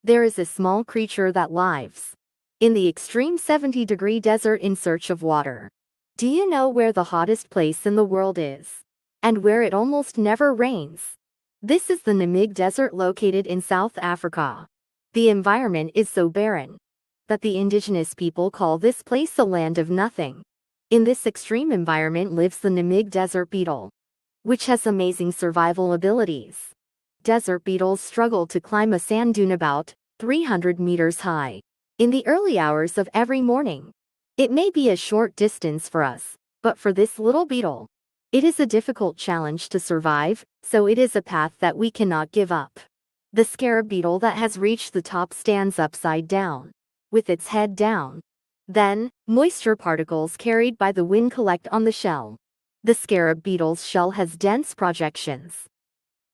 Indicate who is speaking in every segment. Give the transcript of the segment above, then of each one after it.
Speaker 1: There is a small creature that lives in the extreme 70-degree desert in search of water. Do you know where the hottest place in the world is? And where it almost never rains? This is the Nabib Desert located in South Africa. The environment is so barren that the indigenous people call this place a land of nothing. In this extreme environment lives the Nabib Desert beetle, which has amazing survival abilities. Desert beetles struggle to climb a sand dune about 300 meters high in the early hours of every morning. It may be a short distance for us, but for this little beetle, it is a difficult challenge to survive, so it is a path that we cannot give up. The scarab beetle that has reached the top stands upside down, with its head down. Then, moisture particles carried by the wind collect on the shell. The scarab beetle's shell has dense projections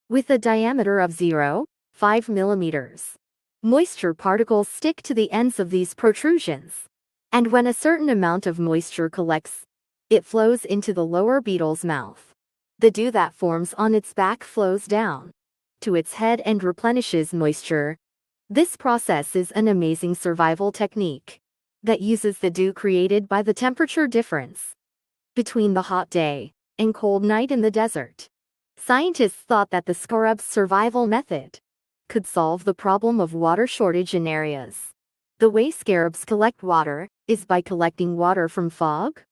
Speaker 1: with a diameter of 0.5 millimeters. Moisture particles stick to the ends of these protrusions, and when a certain amount of moisture collects, it flows into the lower beetle's mouth. The dew that forms on its back flows down to its head and replenishes moisture. This process is an amazing survival technique that uses the dew created by the temperature difference between the hot day and cold night in the desert. Scientists thought that the scarab's survival method could solve the problem of water shortage in areas. The way scarabs collect water is by collecting water from fog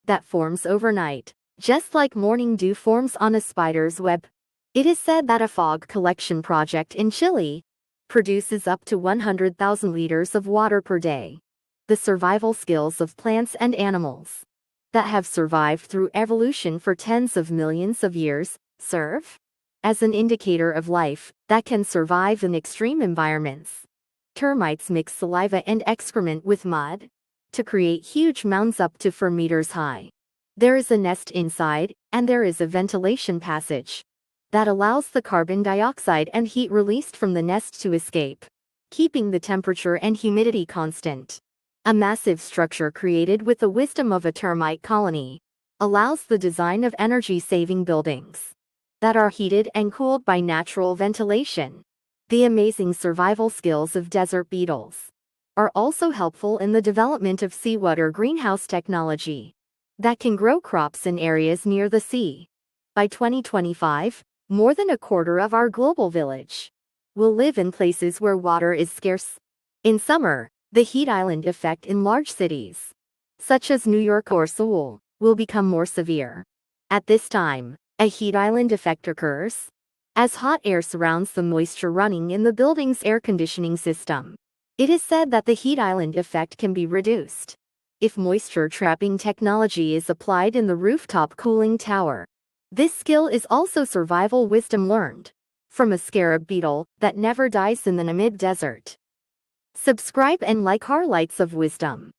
Speaker 1: that forms overnight, just like morning dew forms on a spider's web. It is said that a fog collection project in Chile produces up to 100,000 liters of water per day. The survival skills of plants and animals that have survived through evolution for tens of millions of years serve as an indicator of life that can survive in extreme environments. Termites mix saliva and excrement with mud to create huge mounds up to 4 meters high. There is a nest inside, and there is a ventilation passage that allows the carbon dioxide and heat released from the nest to escape, keeping the temperature and humidity constant. A massive structure created with the wisdom of a termite colony allows the design of energy-saving buildings that are heated and cooled by natural ventilation. The amazing survival skills of desert beetles are also helpful in the development of seawater greenhouse technology that can grow crops in areas near the sea. By 2025, more than a quarter of our global village will live in places where water is scarce. In summer, the heat island effect in large cities, such as New York or Seoul, will become more severe. At this time, a heat island effect occurs as hot air surrounds the moisture running in the building's air conditioning system. It is said that the heat island effect can be reduced if moisture trapping technology is applied in the rooftop cooling tower. This skill is also survival wisdom learned from a scarab beetle that never dies in the Nabib Desert. Subscribe and like our Lights of Wisdom.